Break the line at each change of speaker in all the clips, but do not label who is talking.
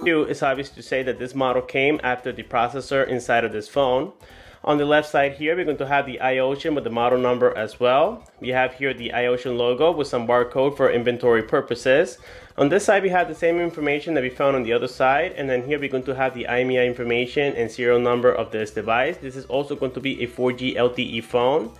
It's obvious to say that this model came after the processor inside of this phone. On the left side here, we're going to have the Iocean with the model number as well. We have here the Iocean logo with some barcode for inventory purposes. On this side, we have the same information that we found on the other side. And then here we're going to have the IMEI information and serial number of this device. This is also going to be a 4G LTE phone.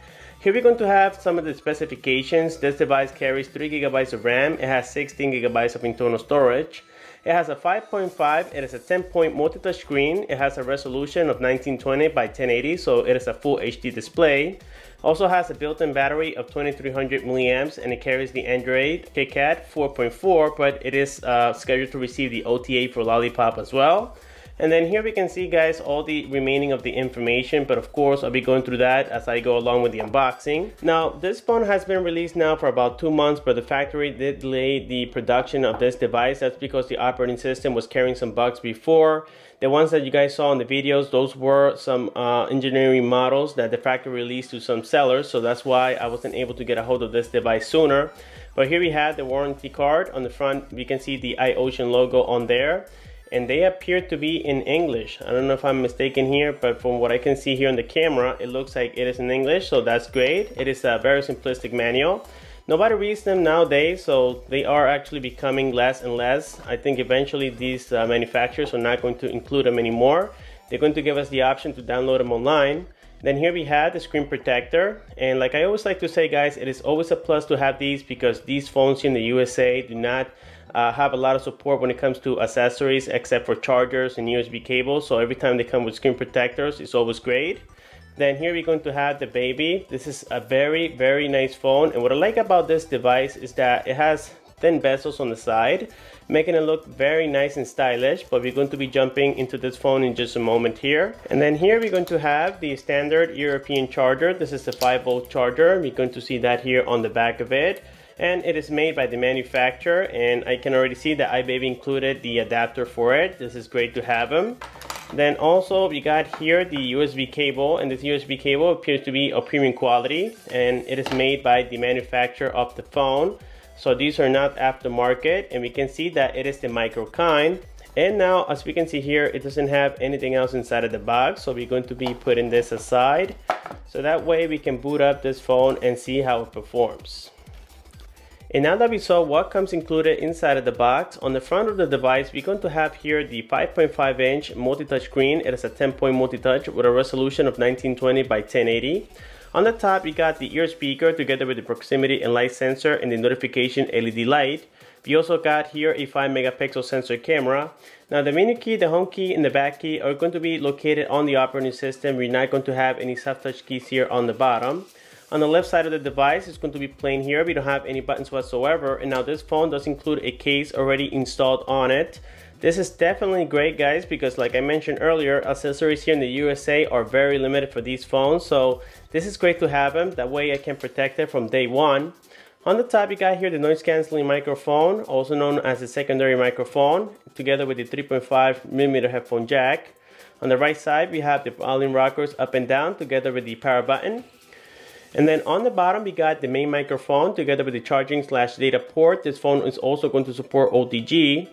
Here we're going to have some of the specifications. This device carries 3 GB of RAM. It has 16 GB of internal storage. It has a 5.5, it is a 10-point multi-touch screen. It has a resolution of 1920 by 1080, so it is a full HD display. Also has a built-in battery of 2300 milliamps, and it carries the Android KitKat 4.4, but it is scheduled to receive the OTA for Lollipop as well. And then here we can see, guys, all the remaining of the information, but of course I'll be going through that as I go along with the unboxing. Now, this phone has been released now for about 2 months, but the factory did delay the production of this device. That's because the operating system was carrying some bugs before. The ones that you guys saw in the videos, those were some engineering models that the factory released to some sellers, so that's why I wasn't able to get a hold of this device sooner. But here we have the warranty card. On the front, we can see the Iocean logo on there. And they appear to be in English. I don't know if I'm mistaken here, but from what I can see here on the camera, it looks like it is in English, so that's great. It is a very simplistic manual. Nobody reads them nowadays, so they are actually becoming less and less. I think eventually these manufacturers are not going to include them anymore. They're going to give us the option to download them online. Then here we have the screen protector, and like I always like to say, guys, it is always a plus to have these because these phones in the USA do not have a lot of support when it comes to accessories except for chargers and USB cables, so every time they come with screen protectors, it's always great. Then here we're going to have the baby. This is a very nice phone, and what I like about this device is that it has thin bezels on the side, making it look very nice and stylish. But we're going to be jumping into this phone in just a moment here. And then here we're going to have the standard European charger. This is the 5-volt charger. We're going to see that here on the back of it. And it is made by the manufacturer, and I can already see that iBaby included the adapter for it. This is great to have them. Then also we got here the USB cable, and this USB cable appears to be of premium quality, and it is made by the manufacturer of the phone. So these are not aftermarket, and we can see that it is the micro kind. And now, as we can see here, it doesn't have anything else inside of the box, so we're going to be putting this aside. So that way we can boot up this phone and see how it performs. And now that we saw what comes included inside of the box, on the front of the device, we're going to have here the 5.5-inch multi-touch screen. It is a 10-point multi-touch with a resolution of 1920 by 1080. On the top, we got the ear speaker together with the proximity and light sensor and the notification LED light. We also got here a 5-megapixel sensor camera. Now the menu key, the home key, and the back key are going to be located on the operating system. We're not going to have any soft touch keys here on the bottom. On the left side of the device, it's going to be plain here. We don't have any buttons whatsoever. And now this phone does include a case already installed on it. This is definitely great, guys, because like I mentioned earlier, accessories here in the USA are very limited for these phones. So this is great to have them. That way I can protect it from day one. On the top, you got here the noise cancelling microphone, also known as the secondary microphone, together with the 3.5mm headphone jack. On the right side, we have the volume rockers up and down together with the power button. And then on the bottom, we got the main microphone together with the charging/data port. This phone is also going to support OTG.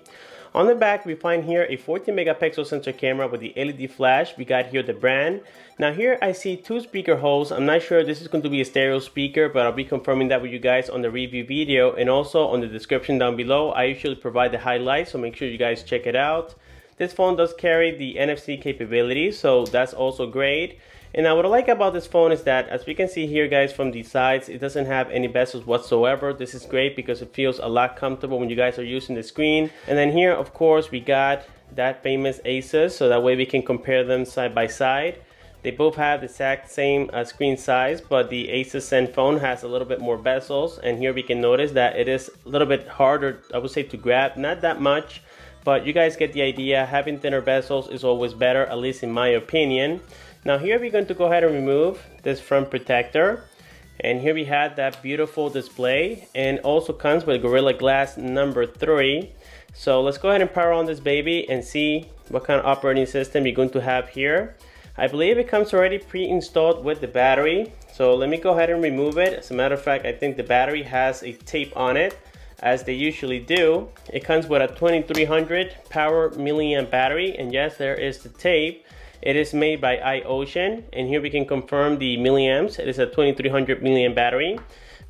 On the back, we find here a 14-megapixel sensor camera with the LED flash. We got here the brand. Now here I see 2 speaker holes. I'm not sure if this is going to be a stereo speaker, but I'll be confirming that with you guys on the review video. And also on the description down below, I usually provide the highlights, so make sure you guys check it out. This phone does carry the NFC capability, so that's also great. And now what I like about this phone is that, as we can see here, guys, from the sides, it doesn't have any bezels whatsoever. This is great because it feels a lot comfortable when you guys are using the screen. And then here, of course, we got that famous Asus, so that way we can compare them side by side. They both have the exact same screen size, but the Asus Zenfone has a little bit more bezels. And here we can notice that it is a little bit harder, I would say, to grab. Not that much, but you guys get the idea. Having thinner bezels is always better, at least in my opinion. Now here we're going to go ahead and remove this front protector, and here we have that beautiful display, and also comes with Gorilla Glass number 3. So let's go ahead and power on this baby and see what kind of operating system you're going to have here. I believe it comes already pre-installed with the battery, So let me go ahead and remove it. As a matter of fact, I think the battery has a tape on it, as they usually do. It comes with a 2300 power milliamp battery, and yes, there is the tape. It is made by Iocean, and here we can confirm the milliamps. It is a 2300 milliamp battery.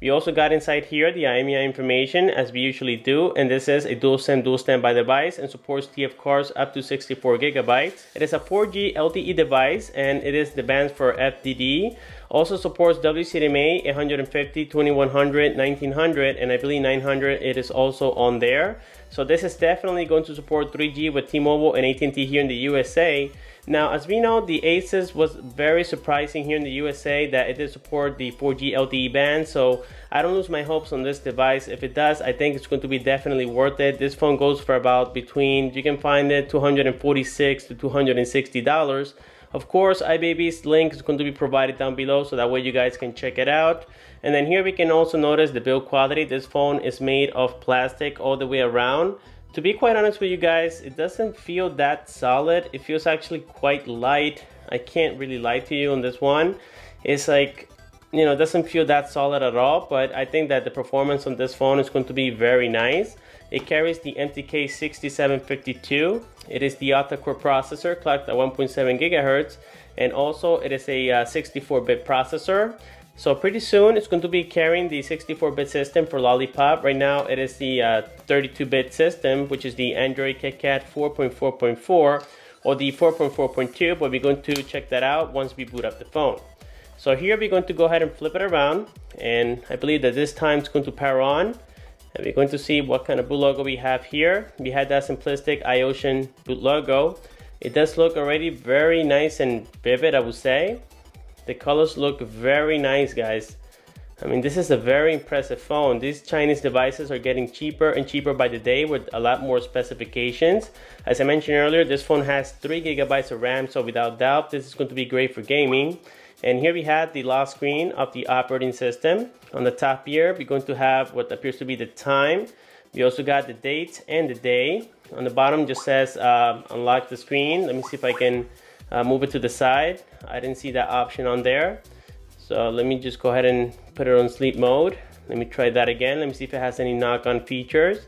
We also got inside here the IMEI information, as we usually do, and this is a dual SIM dual standby device and supports TF cars up to 64 gigabytes. It is a 4G LTE device, and it is the bands for FDD. Also supports WCDMA 150, 2100, 1900, and I believe 900. It is also on there. So this is definitely going to support 3G with T-Mobile and AT&T here in the USA. Now, as we know, the Asus was very surprising here in the USA that it did support the 4G LTE band, so I don't lose my hopes on this device. If it does, I think it's going to be definitely worth it. This phone goes for about between, you can find it, $246 to $260. Of course, iBaby's link is going to be provided down below, so that way you guys can check it out. And then here we can also notice the build quality. This phone is made of plastic all the way around. To be quite honest with you guys, it doesn't feel that solid. It feels actually quite light. I can't really lie to you on this one. It's like, you know, it doesn't feel that solid at all, but I think that the performance on this phone is going to be very nice. It carries the M6752. It is the Octa-core processor clocked at 1.7 gigahertz, and also it is a 64-bit processor. So pretty soon it's going to be carrying the 64-bit system for Lollipop. Right now it is the 32-bit system, which is the Android KitKat 4.4.4 or the 4.4.2, but we're going to check that out once we boot up the phone. So here we're going to go ahead and flip it around, and I believe that this time it's going to power on. And we're going to see what kind of boot logo we have here. We had that simplistic Iocean boot logo. It does look already very nice and vivid, I would say. The colors look very nice, guys. I mean, this is a very impressive phone. These Chinese devices are getting cheaper and cheaper by the day with a lot more specifications. As I mentioned earlier, this phone has 3 gigabytes of RAM, so without doubt, this is going to be great for gaming. And here we have the lock screen of the operating system. On the top here, we're going to have what appears to be the time. We also got the date and the day. On the bottom just says unlock the screen. Let me see if I can move it to the side. I didn't see that option on there. So let me just go ahead and put it on sleep mode. Let me try that again. Let me see if it has any knock-on features.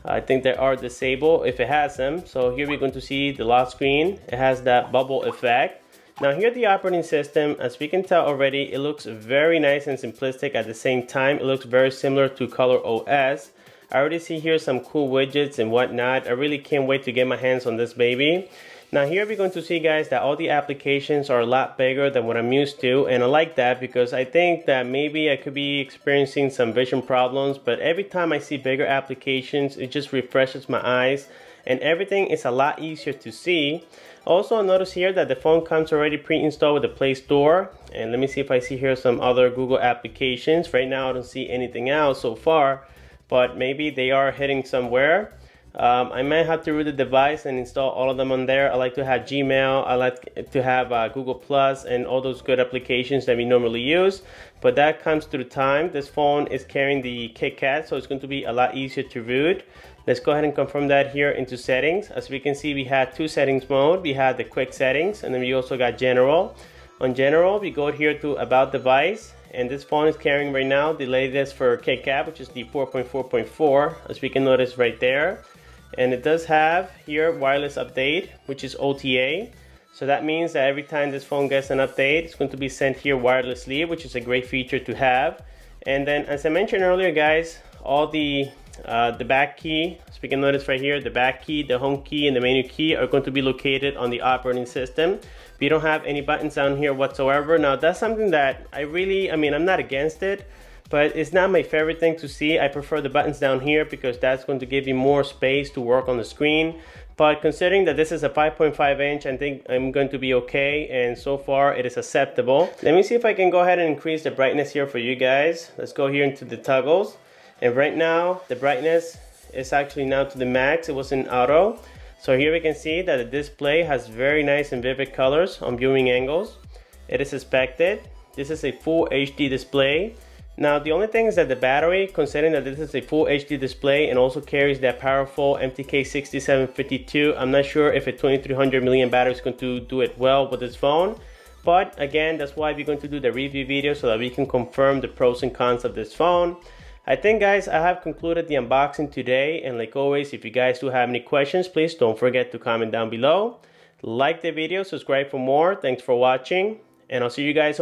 I think they are disabled if it has them. So here we're going to see the lock screen. It has that bubble effect. Now here the operating system, as we can tell already, it looks very nice and simplistic at the same time. It looks very similar to Color OS. I already see here some cool widgets and whatnot. I really can't wait to get my hands on this baby. Now here we're going to see, guys, that all the applications are a lot bigger than what I'm used to, and I like that because I think that maybe I could be experiencing some vision problems, but every time I see bigger applications, it just refreshes my eyes and everything is a lot easier to see. Also, notice here that the phone comes already pre-installed with the Play Store, and let me see if I see here some other Google applications. Right now I don't see anything else so far, but maybe they are hitting somewhere. I might have to root the device and install all of them on there. I like to have Gmail, I like to have Google Plus and all those good applications that we normally use, but that comes through time. This phone is carrying the KitKat, so it's going to be a lot easier to root. Let's go ahead and confirm that here into settings. As we can see, we had two settings mode. We had the quick settings, and then we also got general. On general, we go here to about device, and this phone is carrying right now the latest for KitKat, which is the 4.4.4, as we can notice right there. And it does have here wireless update, which is OTA. So that means that every time this phone gets an update, it's going to be sent here wirelessly, which is a great feature to have. And then, as I mentioned earlier, guys, all the back key, as we can notice right here, the back key, the home key, and the menu key are going to be located on the operating system. We don't have any buttons down here whatsoever. Now, that's something that I'm not against it, but it's not my favorite thing to see. I prefer the buttons down here because that's going to give you more space to work on the screen. But considering that this is a 5.5 inch, I think I'm going to be okay, and so far it is acceptable. Let me see if I can go ahead and increase the brightness here for you guys. Let's go here into the toggles. And right now, the brightness is actually now to the max. It was in auto. So here we can see that the display has very nice and vivid colors on viewing angles. It is expected. This is a full HD display. Now the only thing is that the battery, considering that this is a full HD display and also carries that powerful MTK6752, I'm not sure if a 2300 milliamp battery is going to do it well with this phone. But again, that's why we're going to do the review video so that we can confirm the pros and cons of this phone. I think, guys, I have concluded the unboxing today, and like always, if you guys do have any questions, please don't forget to comment down below. Like the video, subscribe for more. Thanks for watching, and I'll see you guys